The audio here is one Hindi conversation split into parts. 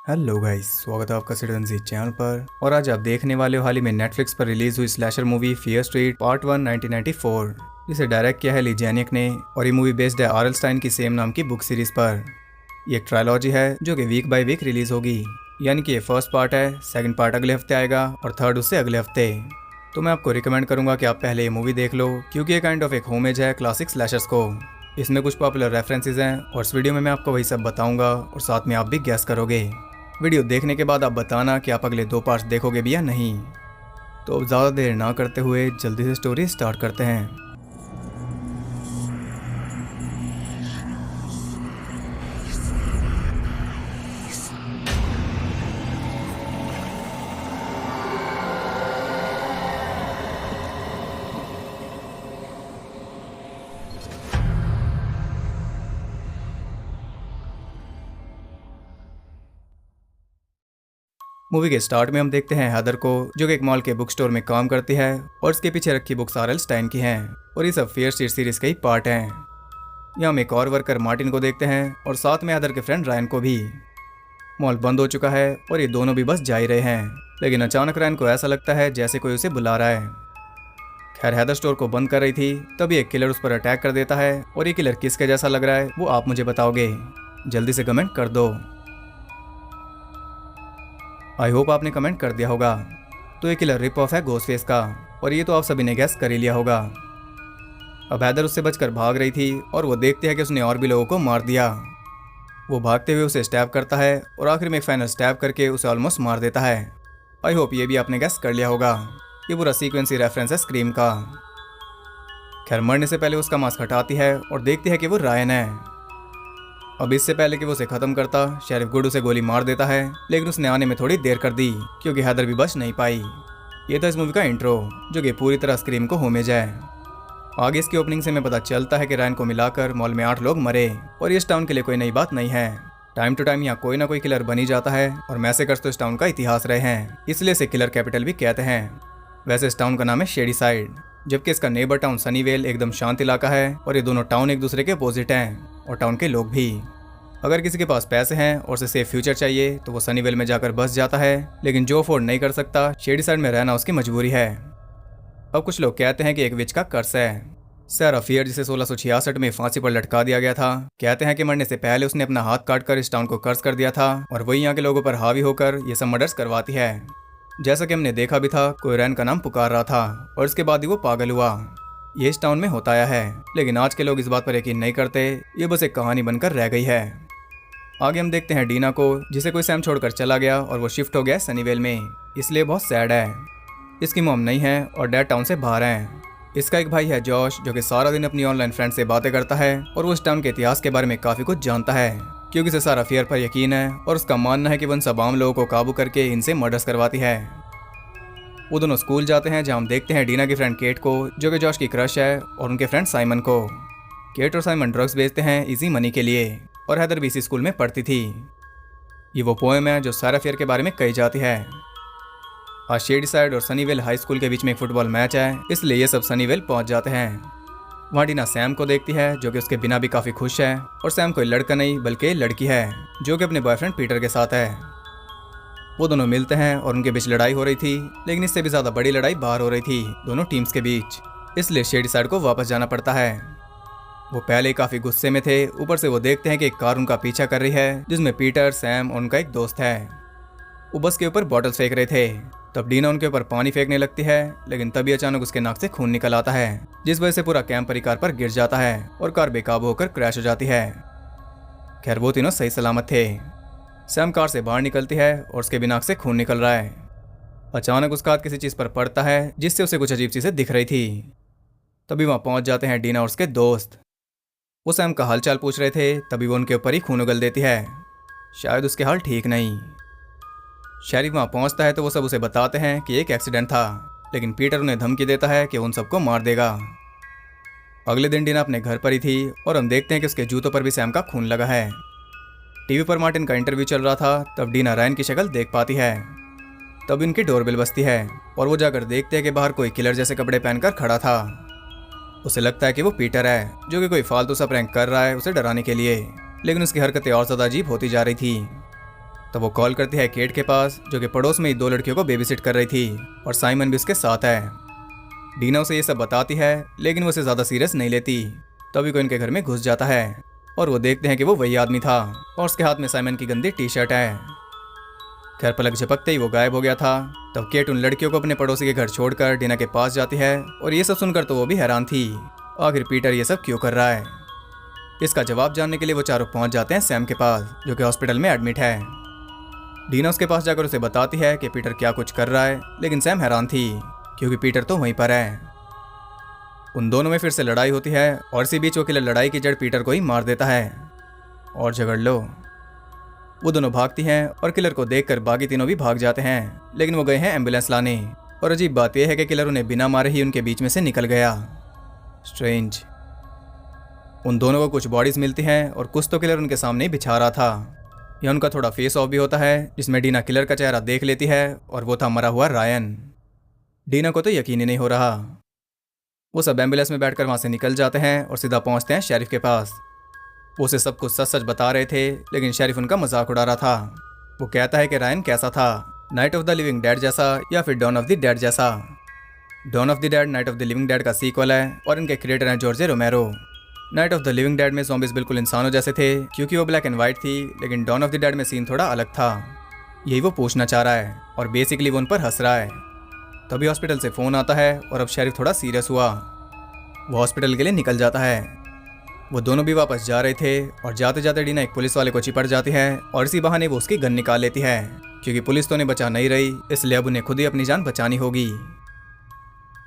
हेलो गाइस, स्वागत है आपका सिटीजन जी चैनल पर। और आज आप देखने वाले हो हाल ही में नेटफ्लिक्स पर रिलीज हुई slasher movie fear street part 1 1994, जिसे डायरेक्ट किया है ली जेनिक ने। और ये मूवी बेस्ड है आर.एल. स्टाइन की सेम नाम की बुक सीरीज पर। ये एक ट्रायलॉजी है जो कि वीक बाय वीक रिलीज होगी, यानी कि ये फर्स्ट पार्ट है, सेकंड पार्ट अगले हफ्ते आएगा और थर्ड उससे अगले हफ्ते। तो मैं आपको रिकमेंड करूंगा कि आप पहले ये मूवी देख लो, क्योंकि ये काइंड ऑफ एक होमेज है क्लासिक स्लैशर्स को। इसमें कुछ पॉपुलर रेफरेंसेस हैं और इस वीडियो में मैं आपको वही सब बताऊंगा और साथ में आप भी गैस करोगे। वीडियो देखने के बाद आप बताना कि आप अगले 2 पार्ट्स देखोगे भी या नहीं। तो अब ज़्यादा देर ना करते हुए जल्दी से स्टोरी स्टार्ट करते हैं। मूवी के स्टार्ट में हम देखते हैं हैदर को, जो कि एक मॉल के बुक स्टोर में काम करती है और उसके पीछे रखी बुक्स आर.एल. स्टाइन की हैं और ये सब फियर स्ट्रीट सीरीज के ही पार्ट हैं। यहाँ हम एक और वर्कर मार्टिन को देखते हैं और साथ में हैदर के फ्रेंड रायन को भी। मॉल बंद हो चुका है और ये दोनों भी बस जा ही रहे हैं, लेकिन अचानक रायन को ऐसा लगता है जैसे कोई उसे बुला रहा है। खैर, हैदर स्टोर को बंद कर रही थी तभी एक किलर उस पर अटैक कर देता है और ये किलर किसके जैसा लग रहा है वो आप मुझे बताओगे। जल्दी से कमेंट कर दो। आई होप आपने कमेंट कर दिया होगा। तो ये किलर रिप ऑफ है घोस्टफेस का, और ये तो आप सभी ने गैस कर ही लिया होगा। अब हैदर उससे बचकर भाग रही थी और वो देखती है कि उसने और भी लोगों को मार दिया। वो भागते हुए उसे स्टैब करता है और आखिर में एक फाइनल स्टैब करके उसे ऑलमोस्ट मार देता है। आई होप ये भी आपने गैस कर लिया होगा। ये पूरा सीक्वेंस ही रेफरेंस है स्क्रीम का। खैर, मरने से पहले उसका मास्क हटाती है और देखती है कि वो रायन है। अब इससे पहले कि वो उसे खत्म करता, शेरिफ गुड उसे गोली मार देता है, लेकिन उसने आने में थोड़ी देर कर दी क्योंकि हैदर भी बच नहीं पाई। ये था इस मूवी का इंट्रो, जो कि पूरी तरह स्क्रीम को होमेज है। आगे इसकी ओपनिंग से हमें पता चलता है कि रायन को मिलाकर मॉल में 8 लोग मरे और इस टाउन के लिए कोई नई बात नहीं है। टाइम टू टाइम यहाँ कोई ना कोई किलर बनी जाता है और मैसेकर्स तो इस टाउन का इतिहास रहे हैं, इसलिए इसे किलर कैपिटल भी कहते हैं। वैसे इस टाउन का नाम है शेडी साइड, जबकि इसका नेबर टाउन सनीवेल एकदम शांत इलाका है और ये दोनों टाउन एक दूसरे के अपोजिट हैं, और टाउन के लोग भी। अगर किसी के पास पैसे हैं और उसे सेफ फ्यूचर चाहिए तो वो सनीवेल में जाकर बस जाता है, लेकिन जो अफोर्ड नहीं कर सकता, शेडी साइड में रहना उसकी मजबूरी है। अब कुछ लोग कहते हैं कि एक विच का कर्स है। सैरा फियर, जिसे 1666 में फांसी पर लटका दिया गया था, कहते हैं कि मरने से पहले उसने अपना हाथ काटकर इस टाउन को कर्स कर दिया था और वही यहाँ के लोगों पर हावी होकर ये सब मर्डर्स करवाती है। जैसा कि हमने देखा भी था, कोई रैन का नाम पुकार रहा था और इसके बाद ही वो पागल हुआ। ये इस टाउन में होता आया है, लेकिन आज के लोग इस बात पर यकीन नहीं करते। ये बस एक कहानी बनकर रह गई है। आगे हम देखते हैं डीना को, जिसे कोई सैम छोड़कर चला गया और वो शिफ्ट हो गया सनीवेल में, इसलिए बहुत सैड है। इसकी मॉम नहीं है और डैड टाउन से बाहर हैं। इसका एक भाई है जॉश, जो कि सारा दिन अपनी ऑनलाइन फ्रेंड से बातें करता है और वो इस टाउन के इतिहास के बारे में काफ़ी कुछ जानता है, क्योंकि उसे सारा फियर पर यकीन है और उसका मानना है कि वो उन सब आम लोगों को काबू करके इनसे मर्डर्स करवाती है। वो दोनों स्कूल जाते हैं, जहाँ हम देखते हैं डीना की फ्रेंड केट को, जो कि जॉश की क्रश है, और उनके फ्रेंड साइमन को। केट और साइमन ड्रग्स बेचते हैं इजी मनी के लिए, और हैदर भी इसी स्कूल में पढ़ती थी। ये वो पोएम है जो सारा फियर के बारे में कही जाती है। आज शेडी साइड और सनीवेल हाई स्कूल के बीच में एक फुटबॉल मैच है, इसलिए ये सब सनीवेल पहुंच जाते हैं। वहाँ डीना सैम को देखती है, जो कि उसके बिना भी काफ़ी खुश है, और सैम कोई लड़का नहीं बल्कि लड़की है, जो कि अपने बॉयफ्रेंड पीटर के साथ है। वो दोनों मिलते हैं और उनके बीच लड़ाई हो रही थी, लेकिन इससे भी ज़्यादा बड़ी लड़ाई बाहर हो रही थी दोनों टीम्स के बीच, इसलिए शेडी साइड को वापस जाना पड़ता है। वो पहले ही काफ़ी गुस्से में थे, ऊपर से वो देखते हैं कि एक कार उनका पीछा कर रही है, जिसमें पीटर, सैम और उनका एक दोस्त है। वो बस के ऊपर बॉटल्स फेंक रहे थे, तब डीना उनके ऊपर पानी फेंकने लगती है, लेकिन तभी अचानक उसके नाक से खून निकल आता है, जिस वजह से पूरा कैंपर कार पर गिर जाता है और कार बेकाबू होकर क्रैश हो जाती है। खैर, वो तीनों सही सलामत थे। सैम कार से बाहर निकलती है और उसके भी नाक से खून निकल रहा है। अचानक उसका हाथ किसी चीज़ पर पड़ता है, जिससे उसे कुछ अजीब चीज़ें दिख रही थी। तभी वहाँ पहुँच जाते हैं डीना और उसके दोस्त। वो सैम का हालचाल पूछ रहे थे, तभी वो उनके ऊपर ही खून उगल देती है। शायद उसके हाल ठीक नहीं। शेरिफ वहाँ पहुँचता है तो वो सब उसे बताते हैं कि एक एक्सीडेंट था, लेकिन पीटर उन्हें धमकी देता है कि उन सबको मार देगा। अगले दिन डीना अपने घर पर ही थी और हम देखते हैं कि उसके जूतों पर भी सैम का खून लगा है। टीवी पर मार्टिन का इंटरव्यू चल रहा था, तब डीना रायन की शक्ल देख पाती है। तब इनकी डोरबेल बजती है और वो जाकर देखते हैं कि बाहर कोई किलर जैसे कपड़े पहनकर खड़ा था। उसे लगता है कि वो पीटर है, जो कि कोई फालतू सा प्रैंक कर रहा है उसे डराने के लिए, लेकिन उसकी हरकतें और ज़्यादा अजीब होती जा रही थी। तो वो कॉल करती है केट के पास, जो कि पड़ोस में ही 2 लड़कियों को बेबीसिट कर रही थी और साइमन भी उसके साथ है। डीना उसे ये सब बताती है, लेकिन वो उसे ज़्यादा सीरियस नहीं लेती। तभी कोई इनके घर में घुस जाता है और वो देखते हैं कि वो वही आदमी था और उसके हाथ में साइमन की गंदी टी-शर्ट है। खैर पलक झपकते ही वो गायब हो गया था। तब केट उन लड़कियों को अपने पड़ोसी के घर छोड़कर डीना के पास जाती है और ये सब सुनकर तो वो भी हैरान थी, आखिर पीटर ये सब क्यों कर रहा है। इसका जवाब जानने के लिए वो चारों पहुंच जाते हैं सैम के पास, जो कि हॉस्पिटल में एडमिट है। डीना उसके पास जाकर उसे बताती है कि पीटर क्या कुछ कर रहा है, लेकिन सैम हैरान थी क्योंकि पीटर तो वहीं पर है। उन दोनों में फिर से लड़ाई होती है और इसी बीच वो किलर लड़ाई की जड़ पीटर को ही मार देता है और झगड़ लो। वो दोनों भागती हैं और किलर को देखकर बाकी तीनों भी भाग जाते हैं, लेकिन वो गए हैं एम्बुलेंस लाने। और अजीब बात यह है कि किलर उन्हें बिना मारे ही उनके बीच में से निकल गया। स्ट्रेंज। उन दोनों को कुछ बॉडीज मिलती हैं और कुछ तो किलर उनके सामने ही बिछा रहा था। यह उनका थोड़ा फेस ऑफ भी होता है, जिसमें डीना किलर का चेहरा देख लेती है और वो था मरा हुआ रायन। डीना को तो यकीन ही नहीं हो रहा। वो सब एम्बुलेंस में बैठकर वहाँ से निकल जाते हैं और सीधा पहुँचते हैं शेरिफ के पास। वो उसे सब कुछ सच सच बता रहे थे, लेकिन शेरिफ उनका मजाक उड़ा रहा था। वो कहता है कि रायन कैसा था, Night of the Living Dead जैसा या फिर डॉन ऑफ द डेड जैसा। Dawn of the Dead Night of the Living Dead का सीक्वल है और इनके क्रिएटर हैं George Romero. Night of the Living Dead में ज़ॉम्बीज़ बिल्कुल इंसानों जैसे थे क्योंकि वो ब्लैक एंड वाइट थी, लेकिन डॉन ऑफ द डेड में सीन थोड़ा अलग था। यही वो पूछना चाह रहा है और बेसिकली वो उन पर हंस रहा है। तभी हॉस्पिटल से फ़ोन आता है और अब शेरिफ थोड़ा सीरियस हुआ। वो हॉस्पिटल के लिए निकल जाता है। वो दोनों भी वापस जा रहे थे और जाते जाते डीना एक पुलिस वाले को चिपट जाती है और इसी बहाने वो उसकी गन निकाल लेती है क्योंकि पुलिस तो उन्हें बचा नहीं रही, इसलिए अब उन्हें खुद ही अपनी जान बचानी होगी।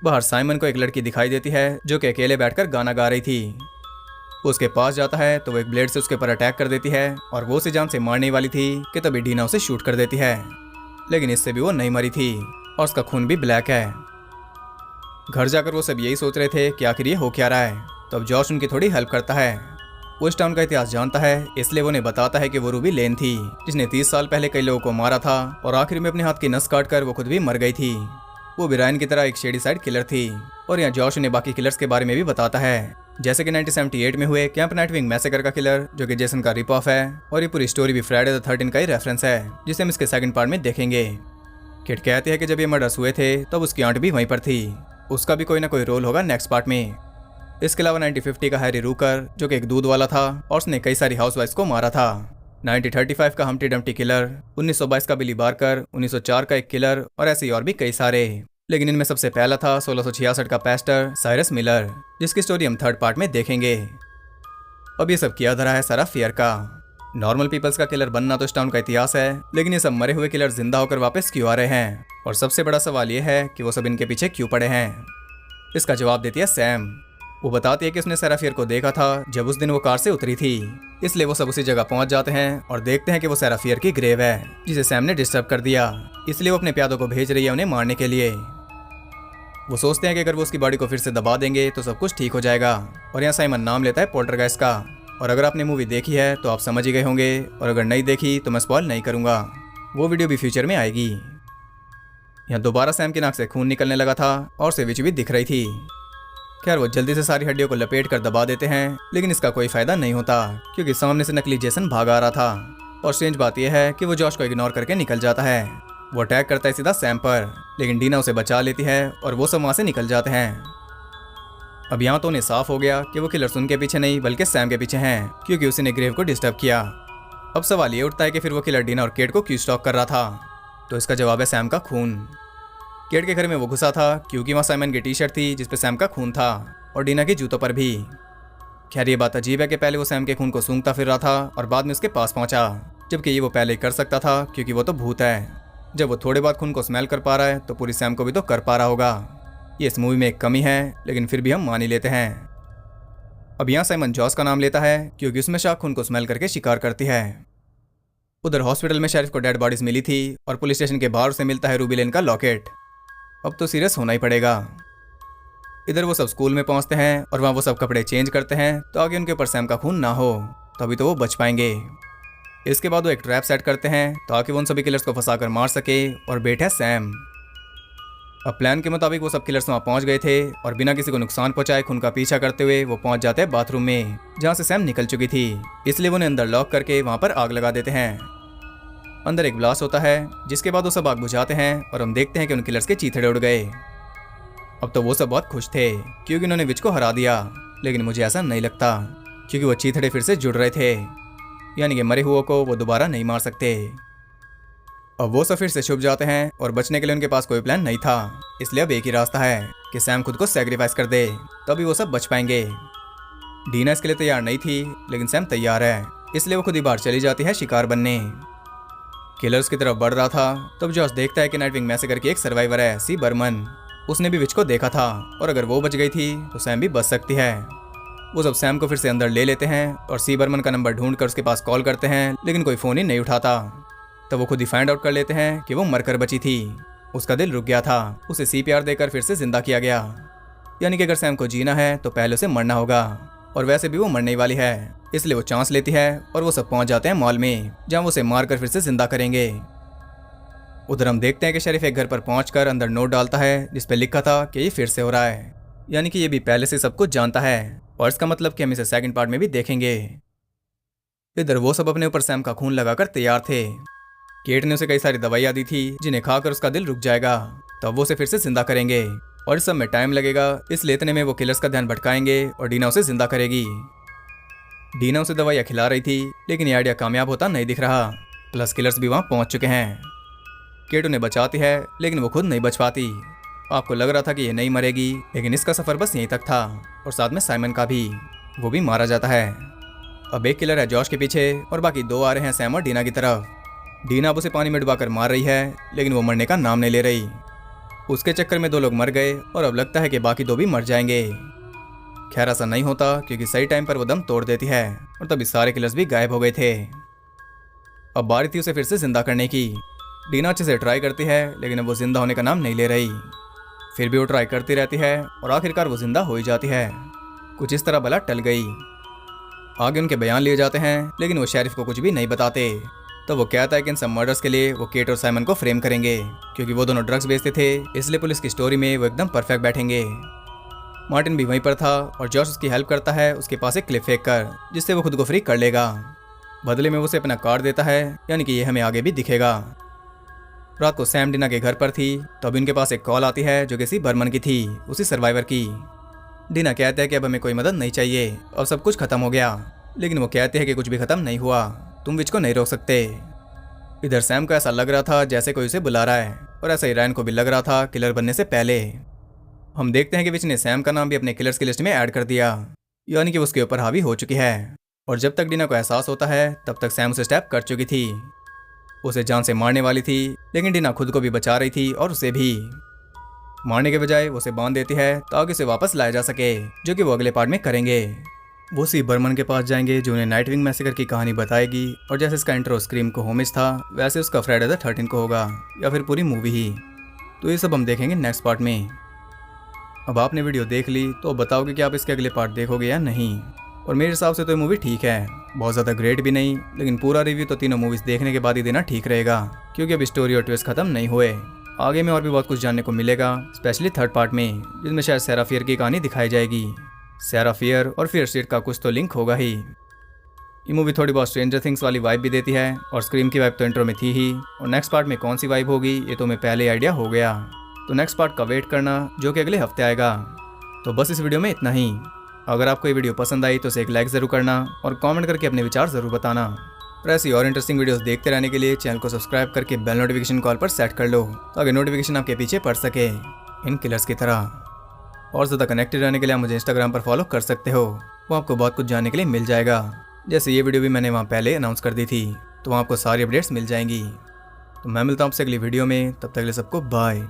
बाहर साइमन को एक लड़की दिखाई देती है जो कि अकेले बैठकर गाना गा रही थी। उसके पास जाता है तो वो एक ब्लेड से उसके ऊपर अटैक कर देती है और वो उसे जान से मारने वाली थी कि तभी डीना उसे शूट कर देती है, लेकिन इससे भी वो नहीं मरी थी और उसका खून भी ब्लैक है। घर जाकर वो सब यही सोच रहे थे कि आखिर ये हो क्या रहा है। तब जॉश उनकी थोड़ी हेल्प करता है। वो इस टाउन का इतिहास जानता है, इसलिए वो उन्हें बताता है कि वो रूबी लेन थी जिसने 30 साल पहले कई लोगों को मारा था और आखिर में अपने हाथ की नस काट कर वो खुद भी मर गई थी। वो भी रायन की तरह एक शेडी साइड किलर थी। और यहाँ जॉश उन्हें बाकी किलर्स के बारे में भी बताता है, जैसे कि 1978 में हुए कैंप नाइटविंग मैसेकर का किलर जो कि जेसन का रिप ऑफ है, और ये पूरी स्टोरी भी फ्राइडे द 13 का ही रेफरेंस है जिसे हम इसके सेकंड पार्ट में देखेंगे। किट कहती है कि जब ये मर्डर्स हुए थे तब उसकी आंट भी वहीं पर थी, उसका भी कोई ना कोई रोल होगा नेक्स्ट पार्ट में। इसके अलावा 1950 का हैरी रूकर जो कि एक दूध वाला था और उसने कई सारी हाउसवाइफ्स को मारा था। 1935 का हम्प्टी डम्प्टी किलर, 1922 का बिली बार्कर, 1904 का एक किलर और ऐसे ही और भी कई सारे। लेकिन इनमें सबसे पहला था 1666 का पेस्टर साइरस मिलर, जिसकी स्टोरी हम थर्ड पार्ट में देखेंगे। अब ये सब किया धरा है सारा फियर का। नॉर्मल पीपल्स का किलर बनना तो इस टाउन का इतिहास है, लेकिन ये सब मरे हुए किलर जिंदा होकर वापस क्यों आ रहे हैं, और सबसे बड़ा सवाल ये है कि वो सब इनके पीछे क्यों पड़े हैं। इसका जवाब देती है सैम। वो बताती है कि उसने सारा फियर को देखा था जब उस दिन वो कार से उतरी थी, इसलिए वो सब उसी जगह पहुंच जाते हैं और देखते हैं कि वो सारा फियर की ग्रेव है जिसे सैम ने डिस्टर्ब कर दिया, इसलिए वो अपने प्यादों को भेज रही है उन्हें मारने के लिए। वो सोचते हैं कि अगर वो उसकी बॉडी को फिर से दबा देंगे तो सब कुछ ठीक हो जाएगा। और यहाँ साइमन नाम लेता है पोल्टरगाइस्ट का। और अगर आपने मूवी देखी है तो आप समझ ही गए होंगे, और अगर नहीं देखी तो मैं स्पॉइल नहीं करूँगा, वो वीडियो भी फ्यूचर में आएगी। यहाँ दोबारा सैम की नाक से खून निकलने लगा था और सेविच भी दिख रही थी। खैर वो जल्दी से सारी हड्डियों को लपेट कर दबा देते हैं, लेकिन इसका कोई फायदा नहीं होता क्योंकि सामने से नकली जेसन भाग आ रहा था। और स्ट्रेंज बात यह है कि वो जॉश को इग्नोर करके निकल जाता है। वो अटैक करता है सीधा सैम पर, लेकिन डीना उसे बचा लेती है और वो सब वहाँ से निकल जाते हैं। अब यहाँ तो उन्हें साफ हो गया कि वो किलर्स उनके पीछे नहीं बल्कि सैम के पीछे हैं, क्योंकि उसी ने ग्रेव को डिस्टर्ब किया। अब सवाल ये उठता है कि फिर वो किलर डीना और केट को क्यों स्टॉक कर रहा था, तो इसका जवाब है सैम का खून। केट के घर में वो घुसा था क्योंकि वहाँ साइमन की टी-शर्ट थी जिसपे सैम का खून था, और डीना के जूतों पर भी। खैर ये बात अजीब है कि पहले वो सैम के खून को सूंघता फिर रहा था और बाद में उसके पास पहुंचा, जबकि ये वो पहले ही कर सकता था क्योंकि वो तो भूत है। जब वो थोड़े बाद खून को स्मेल कर पा रहा है तो पूरी सैम को भी तो कर पा रहा होगा। ये इस मूवी में एक कमी है, लेकिन फिर भी हम मान ही लेते हैं। अब यहाँ साइमन जॉस का नाम लेता है क्योंकि उसमें शार्क खून को स्मेल करके शिकार करती है। उधर हॉस्पिटल में शेरिफ को डेड बॉडीज मिली थी और पुलिस स्टेशन के बाहर से मिलता है रूबी लेन का लॉकेट। अब तो सीरियस होना ही पड़ेगा। इधर वो सब स्कूल में पहुंचते हैं और वहाँ वो सब कपड़े चेंज करते हैं तो आगे उनके ऊपर सैम का खून ना हो, तभी तो वो बच पाएंगे। इसके बाद वो एक ट्रैप सेट करते हैं ताकि वो उन सभी किलर्स को फंसा कर मार सके, और बैठे सैम। अब प्लान के मुताबिक वो सब किलर्स वहाँ पहुँच गए थे और बिना किसी को नुकसान पहुंचाए खून का पीछा करते हुए वो पहुंच जाते हैं बाथरूम में जहाँ से सैम निकल चुकी थी, इसलिए वो उन्हें अंदर लॉक करके वहाँ पर आग लगा देते हैं। अंदर एक ब्लास्ट होता है, जिसके बाद वो सब आग बुझाते हैं और हम देखते हैं कि उन किलर्स के चीथड़े उड़ गए। अब तो वो सब बहुत खुश थे क्योंकि उन्होंने विच को हरा दिया, लेकिन मुझे ऐसा नहीं लगता क्योंकि वो चीथड़े फिर से जुड़ रहे थे, यानी कि मरे हुओं को वो दोबारा नहीं मार सकते। अब वो सब फिर से छुप जाते हैं और बचने के लिए उनके पास कोई प्लान नहीं था, इसलिए अब एक ही रास्ता है कि सैम खुद को सैक्रिफाइस कर दे, तभी वो सब बच पाएंगे। डीना इसके लिए तैयार नहीं थी, लेकिन सैम तैयार है, इसलिए वो खुद ही बाहर चली जाती है शिकार बनने। किलर्स की तरफ बढ़ रहा था तब जॉस देखता है कि नाइटविंग मैसेकर की एक सर्वाइवर है, सी बर्मन। उसने भी विच को देखा था और अगर वो बच गई थी तो सैम भी बच सकती है। वो सब सैम को फिर से अंदर ले लेते हैं और सी बर्मन का नंबर ढूंढकर उसके पास कॉल करते हैं, लेकिन कोई फ़ोन ही नहीं उठाता। तब वो खुद ही फाइंड आउट कर लेते हैं कि वो मरकर बची थी, उसका दिल रुक गया था, उसे CPR देकर फिर से जिंदा किया गया। यानी कि अगर सैम को जीना है तो पहले उसे मरना होगा, और वैसे भी वो मरने ही वाली है, इसलिए वो चांस लेती है और वो सब पहुंच जाते हैं मॉल में, जहां वो उसे मारकर फिर से जिंदा करेंगे। उधर हम देखते हैं कि शरीफ एक घर पर पहुंचकर अंदर नोट डालता है जिसपे लिखा था कि ये फिर से हो रहा है, यानी कि ये भी पहले से सब कुछ जानता है, और इसका मतलब कि हम इसे सेकंड पार्ट में भी देखेंगे। इधर वो सब अपने ऊपर सैम का खून लगाकर तैयार थे। केट ने उसे कई सारी दवाइयाँ दी थी जिन्हें खाकर उसका दिल रुक जाएगा, तब वो उसे फिर से जिंदा करेंगे, और इस सब में टाइम लगेगा, इसलिए इतने में वो किलर्स का ध्यान भटकाएंगे और डीना उसे जिंदा करेगी। डीना उसे दवाइयाँ खिला रही थी, लेकिन ये आइडिया कामयाब होता नहीं दिख रहा, प्लस किलर्स भी वहाँ पहुँच चुके हैं। केट उन्हें बचाती है, लेकिन वो खुद नहीं बच पाती। आपको लग रहा था कि ये नहीं मरेगी, लेकिन इसका सफर बस यहीं तक था, और साथ में साइमन का भी, वो भी मारा जाता है। अब एक किलर है जॉश के पीछे और बाकी दो आ रहे हैं सैम और डीना की तरफ। डीना अब उसे पानी में डुबाकर मार रही है, लेकिन वो मरने का नाम नहीं ले रही। उसके चक्कर में 2 लोग मर गए और अब लगता है कि बाकी 2 भी मर जाएंगे। खैर ऐसा नहीं होता क्योंकि सही टाइम पर वो दम तोड़ देती है और तभी सारे किलर्स भी गायब हो गए थे। अब बारी थी उसे फिर से जिंदा करने की। डीना अच्छे से ट्राई करती है, लेकिन अब वो जिंदा होने का नाम नहीं ले रही। फिर भी वो ट्राई करती रहती है और आखिरकार वो जिंदा हो ही जाती है। कुछ इस तरह बला टल गई। आगे उनके बयान लिए जाते हैं, लेकिन वो शेरिफ को कुछ भी नहीं बताते। तो वो कहता है कि इन सब मर्डर्स के लिए वो केट और साइमन को फ्रेम करेंगे, क्योंकि वो दोनों ड्रग्स बेचते थे, इसलिए पुलिस की स्टोरी में वो एकदम परफेक्ट बैठेंगे। मार्टिन भी वहीं पर था और जॉर्ज उसकी हेल्प करता है उसके पास एक क्लिप फेंक कर, जिससे वो खुद को फ्री कर लेगा। बदले में वो उसे अपना कार्ड देता है, यानी कि ये हमें आगे भी दिखेगा। रात को सैम डीना के घर पर थी, तब इनके पास एक कॉल आती है जो कि सी बर्मन की थी, उसी सर्वाइवर की। डीना कहता है कि अब हमें कोई मदद नहीं चाहिए, अब सब कुछ खत्म हो गया, लेकिन वो कहते हैं कि कुछ भी खत्म नहीं हुआ, तुम विच को नहीं रोक सकते। इधर सैम को ऐसा लग रहा था जैसे कोई उसे बुला रहा है, और ऐसा ही रायन को भी लग रहा था किलर बनने से पहले। हम देखते हैं कि विच ने सैम का नाम भी अपने किलर्स की लिस्ट में ऐड कर दिया, यानी कि उसके ऊपर हावी हो चुकी है। और जब तक डीना को एहसास होता है तब तक सैम उसे स्टैप कर चुकी थी, उसे जान से मारने वाली थी, लेकिन डीना खुद को भी बचा रही थी और उसे भी। मारने के बजाय उसे बांध देती है ताकि उसे वापस लाया जा सके, जो कि वो अगले पार्ट में करेंगे। वो सी बर्मन के पास जाएंगे जो उन्हें नाइटविंग मैसेकर की कहानी बताएगी, और जैसे इसका इंट्रो स्क्रीम को होमेज था वैसे उसका फ्राइडे द 13 को होगा, या फिर पूरी मूवी ही। तो ये सब हम देखेंगे नेक्स्ट पार्ट में। अब आपने वीडियो देख ली तो बताओगे कि आप इसके अगले पार्ट देखोगे या नहीं। और मेरे हिसाब से तो ये मूवी ठीक है, बहुत ज़्यादा ग्रेट भी नहीं, लेकिन पूरा रिव्यू तो तीनों मूवीज़ देखने के बाद ही देना ठीक रहेगा, क्योंकि अब स्टोरी और ट्विस्ट खत्म नहीं हुए। आगे में और भी बहुत कुछ जानने को मिलेगा, स्पेशली थर्ड पार्ट में, जिसमें शायद सैरा फियर की कहानी दिखाई जाएगी। सैरा फियर और फियर स्ट्रीट का कुछ तो लिंक होगा ही। ये मूवी थोड़ी बहुत स्ट्रेंजर थिंग्स वाली वाइब भी देती है, और स्क्रीम की वाइब तो इंट्रो में थी ही, और नेक्स्ट पार्ट में कौन सी वाइब होगी ये तो मैं पहले आइडिया हो गया। तो नेक्स्ट पार्ट का वेट करना, जो कि अगले हफ्ते आएगा। तो बस इस वीडियो में इतना ही। अगर आपको ये वीडियो पसंद आई तो इसे एक लाइक ज़रूर करना और कमेंट करके अपने विचार ज़रूर बताना। और ऐसी और इंटरेस्टिंग वीडियोस देखते रहने के लिए चैनल को सब्सक्राइब करके बेल नोटिफिकेशन कॉल पर सेट कर लो, ताकि नोटिफिकेशन आपके पीछे पड़ सके, इन किलर्स की तरह। और ज़्यादा कनेक्टेड रहने के लिए आप मुझे इंस्टाग्राम पर फॉलो कर सकते हो, वो आपको बहुत कुछ जानने के लिए मिल जाएगा। जैसे ये वीडियो भी मैंने वहाँ पहले अनाउंस कर दी थी, तो वहाँ आपको सारी अपडेट्स मिल जाएंगी। तो मैं मिलता हूँ आपसे अगली वीडियो में, तब तक के लिए सबको बाय।